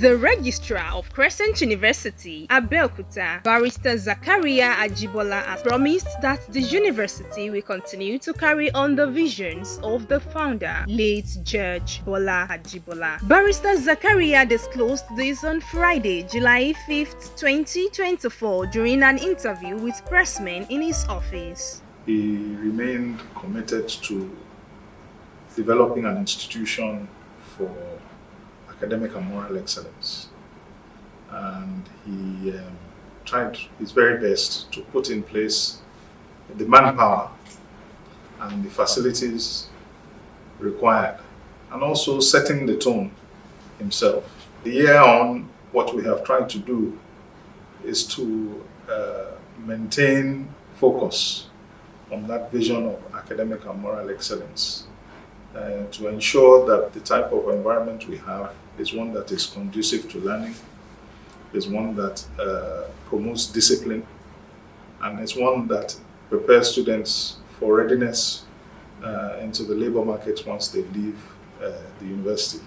The Registrar of Crescent University, Abeokuta, Barrister Zakaria Ajibola, has promised that the university will continue to carry on the visions of the founder, late Judge Bola Ajibola. Barrister Zakaria disclosed this on Friday, July 5th, 2024, during an interview with pressmen in his office. He remained committed to developing an institution for academic and moral excellence, and he tried his very best to put in place the manpower and the facilities required, and also setting the tone himself. The year on, what we have tried to do is to maintain focus on that vision of academic and moral excellence, to ensure that the type of environment we have is one that is conducive to learning, is one that promotes discipline, and is one that prepares students for readiness into the labor market once they leave the university.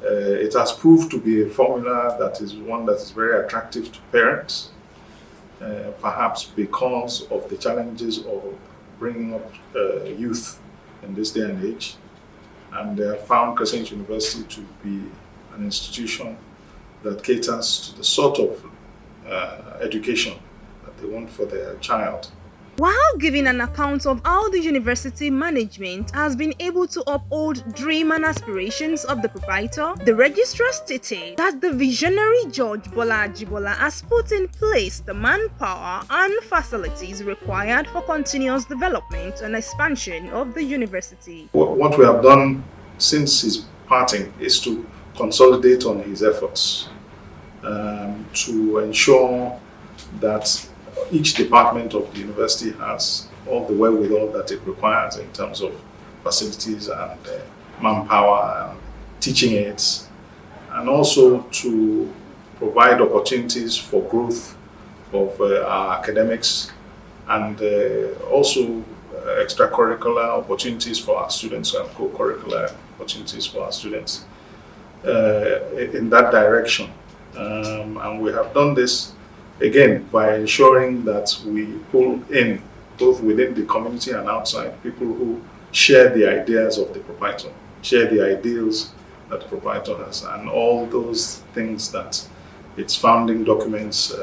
It has proved to be a formula that is one that is very attractive to parents, perhaps because of the challenges of bringing up youth in this day and age, and they have found Crescent University to be an institution that caters to the sort of education that they want for their child. While giving an account of how the university management has been able to uphold dream and aspirations of the proprietor, the registrar stated that the visionary Judge Bola Ajibola has put in place the manpower and facilities required for continuous development and expansion of the university. What we have done since his parting is to consolidate on his efforts to ensure that each department of the university has all the wherewithal that it requires in terms of facilities and manpower and teaching aids, and also to provide opportunities for growth of our academics, and also extracurricular opportunities for our students and co-curricular opportunities for our students in that direction. And we have done this again by ensuring that we pull in, both within the community and outside, people who share the ideas of the proprietor, share the ideals that the proprietor has, and all those things that its founding documents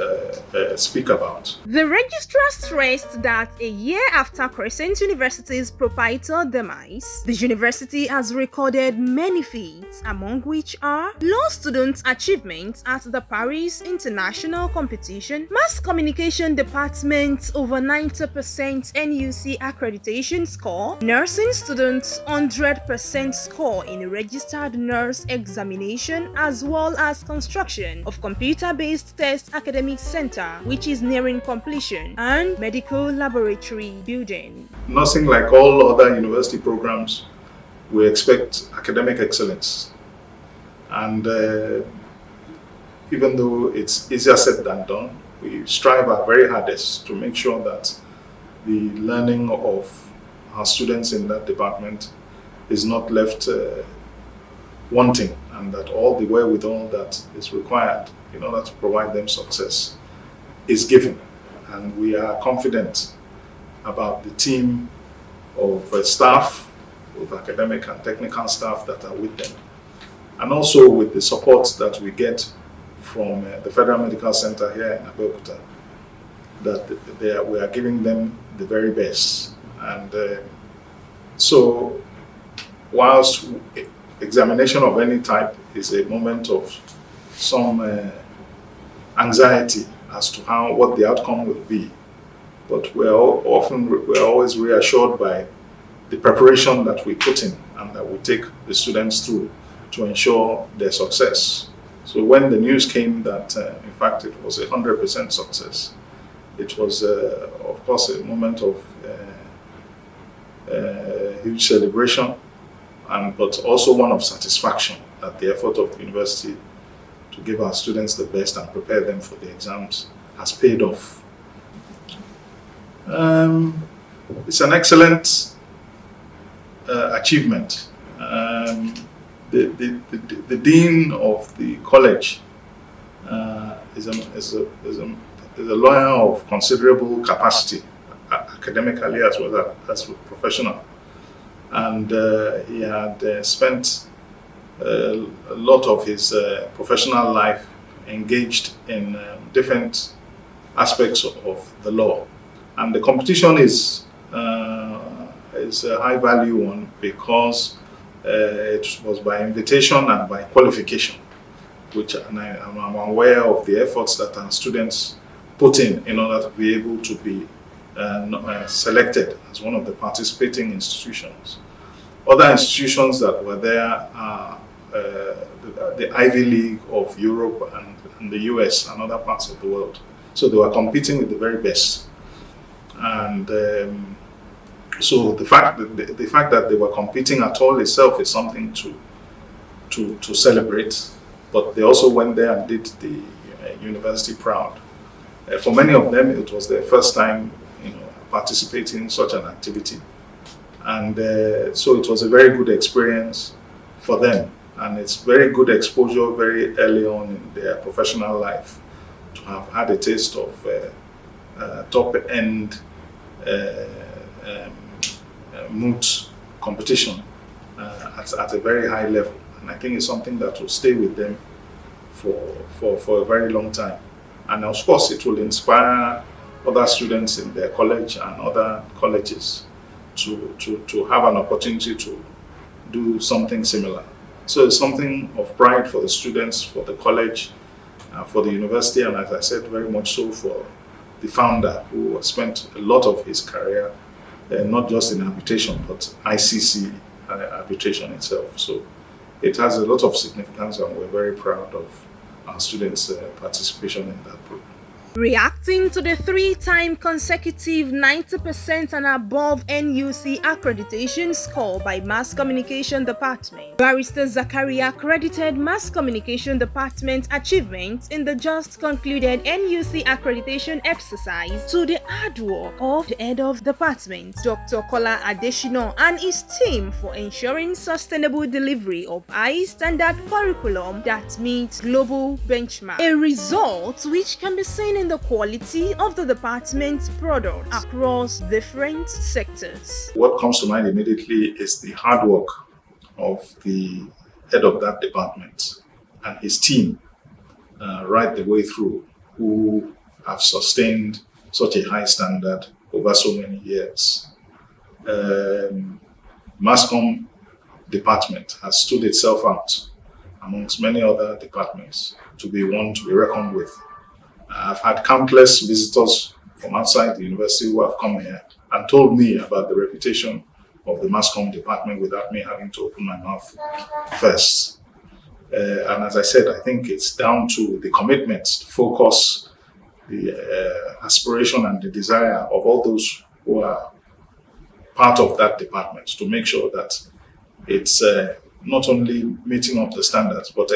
speak about. The registrar stressed that a year after Crescent University's proprietor demise, the university has recorded many feats, among which are law students' achievements at the Paris International Competition, Mass Communication Department's over 90% NUC accreditation score, nursing students' 100% score in a registered nurse examination, as well as construction of computer-based test academic center, which is nearing completion, and medical laboratory building. Nursing, like all other university programs, we expect academic excellence, and even though it's easier said than done, we strive our very hardest to make sure that the learning of our students in that department is not left wanting, and that all the wherewithal that is required in order to provide them success is given. And we are confident about the team of staff, both academic and technical staff that are with them, and also with the support that we get from the Federal Medical Center here in Abeokuta, that we are giving them the very best. And so whilst examination of any type is a moment of some anxiety as to what the outcome will be, but we're always reassured by the preparation that we put in and that we take the students through to ensure their success. So when the news came that in fact it was 100% success, it was of course a moment of huge celebration, but also one of satisfaction that the effort of the university to give our students the best and prepare them for the exams has paid off. It's an excellent achievement. the dean of the college is a lawyer of considerable capacity, academically as well as professional, and he had spent a lot of his professional life engaged in different aspects of the law, and the competition is a high value one because it was by invitation and by qualification, which I'm aware of the efforts that our students put in order to be able to be selected as one of the participating institutions. Other institutions that were there are the Ivy League of Europe and the US and other parts of the world. So they were competing with the very best. And so the fact that they were competing at all itself is something to celebrate. But they also went there and did the university proud. For many of them, it was their first time, participating in such an activity, and so it was a very good experience for them, and it's very good exposure very early on in their professional life to have had a taste of top end moot competition at a very high level, and I think it's something that will stay with them for a very long time. And of course, it will inspire other students in their college and other colleges to have an opportunity to do something similar. So it's something of pride for the students, for the college, for the university, and as I said, very much so for the founder, who spent a lot of his career not just in arbitration, but ICC arbitration itself. So it has a lot of significance, and we're very proud of our students' participation in that program. Reacting to the 3-time consecutive 90% and above NUC accreditation score by Mass Communication Department, Barrister Zakaria credited Mass Communication Department's achievements in the just concluded NUC accreditation exercise to the hard work of the head of department, Dr. Kola Adeshino, and his team for ensuring sustainable delivery of high-standard curriculum that meets global benchmarks, a result which can be seen in the quality of the department's products across different sectors. What comes to mind immediately is the hard work of the head of that department and his team right the way through, who have sustained such a high standard over so many years. Masscom department has stood itself out amongst many other departments to be one to be reckoned with. I've had countless visitors from outside the university who have come here and told me about the reputation of the Mass Comm department without me having to open my mouth first. And as I said, I think it's down to the commitment, the focus, the aspiration and the desire of all those who are part of that department to make sure that it's not only meeting up the standards, but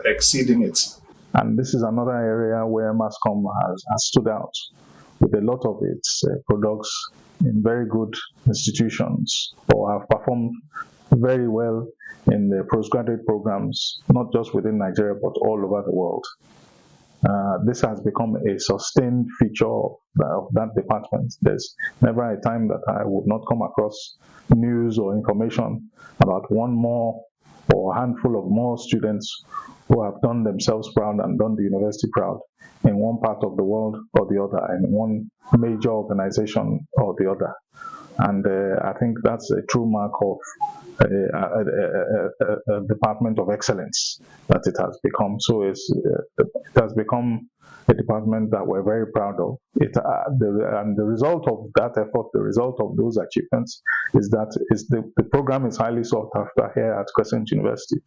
exceeding it. And this is another area where Masscom has stood out with a lot of its products in very good institutions, or have performed very well in the postgraduate programs, not just within Nigeria, but all over the world. This has become a sustained feature of that department. There's never a time that I would not come across news or information about one more or a handful of more students who have done themselves proud and done the university proud in one part of the world or the other, in one major organization or the other. And I think that's a true mark of a department of excellence that it has become. So it has become a department that we're very proud of. And the result of that effort, the result of those achievements, is that the program is highly sought after here at Crescent University.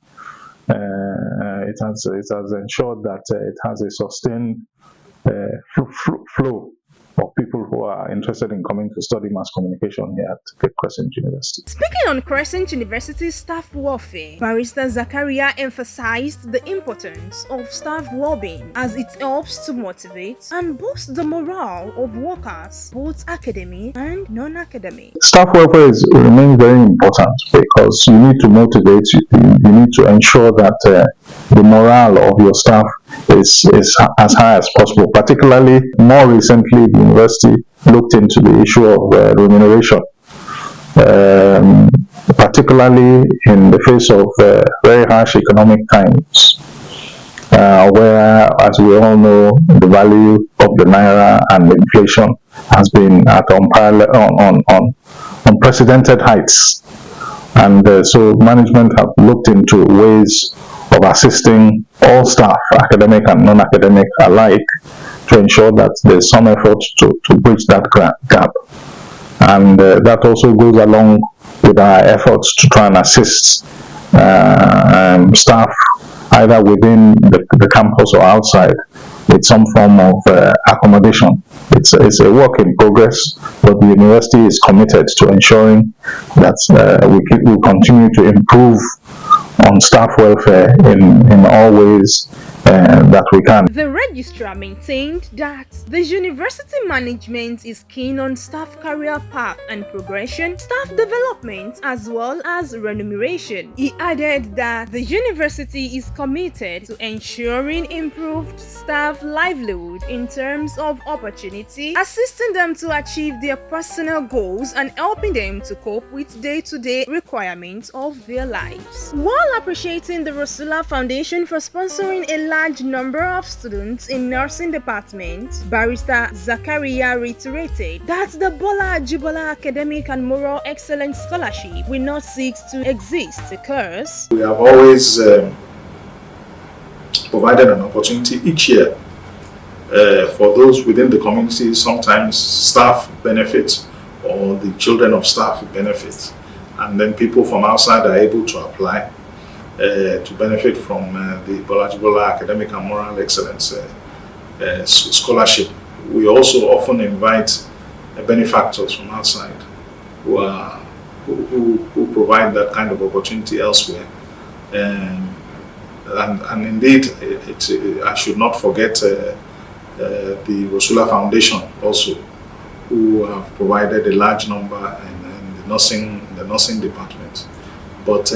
It has ensured that it has a sustained flow of people who are interested in coming to study mass communication here at Crescent University. Speaking on Crescent University staff welfare, Barrister Zakaria emphasized the importance of staff well-being as it helps to motivate and boost the morale of workers, both academic and non-academic. Staff welfare remains very important because you need to motivate, you need to ensure that the morale of your staff is as high as possible. Particularly, more recently, the university looked into the issue of remuneration, particularly in the face of very harsh economic times, where, as we all know, the value of the naira and the inflation has been at unprecedented heights. And so management have looked into ways of assisting all staff, academic and non-academic alike, to ensure that there's some effort to bridge that gap. And that also goes along with our efforts to try and assist staff either within the campus or outside with some form of accommodation. It's a work in progress, but the university is committed to ensuring that we continue to improve on staff welfare in all ways that we can. The registrar maintained that the university management is keen on staff career path and progression, staff development, as well as remuneration. He added that the university is committed to ensuring improved staff livelihood in terms of opportunity, assisting them to achieve their personal goals and helping them to cope with day-to-day requirements of their lives. While appreciating the Rosula Foundation for sponsoring a large number of students in nursing department, Barrister Zakaria reiterated that the Bola Ajibola Academic and Moral Excellence Scholarship will not seek to exist because we have always provided an opportunity each year for those within the community. Sometimes staff benefit or the children of staff benefit, and then people from outside are able to apply to benefit from the Bola Ajibola Academic and Moral Excellence Scholarship. We also often invite benefactors from outside who provide that kind of opportunity elsewhere. And indeed, I should not forget the Rosula Foundation also, who have provided a large number in the nursing department. But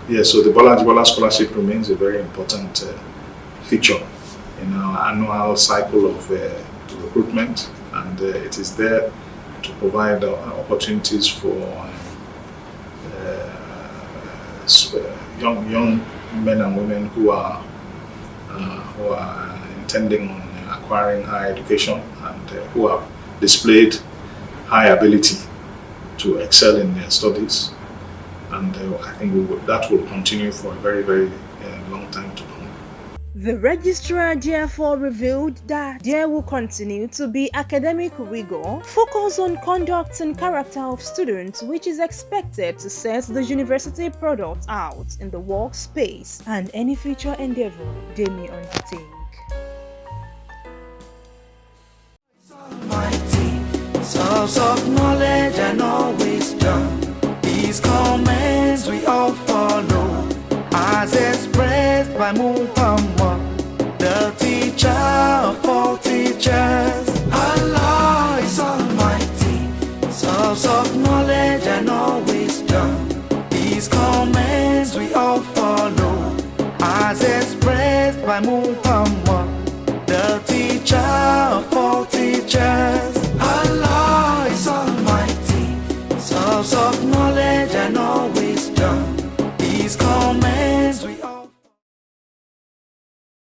yeah, so the Bola Ajibola Scholarship remains a very important feature in our annual cycle of recruitment, and it is there to provide opportunities for young men and women who are intending on acquiring higher education and who have displayed high ability to excel in their studies. And I think that will continue for a very, very long time to come. The registrar therefore revealed that there will continue to be academic rigor, focus on conduct and character of students, which is expected to set the university product out in the workspace and any future endeavor they may undertake. Source of knowledge and all wisdom. These comments we all follow, as expressed by Muhammad, the teacher of all teachers. Allah is Almighty, source of knowledge and all wisdom. These comments we all follow, as expressed by Muhammad, the teacher of all teachers. Allah is Almighty, source of knowledge and all wisdom. These comments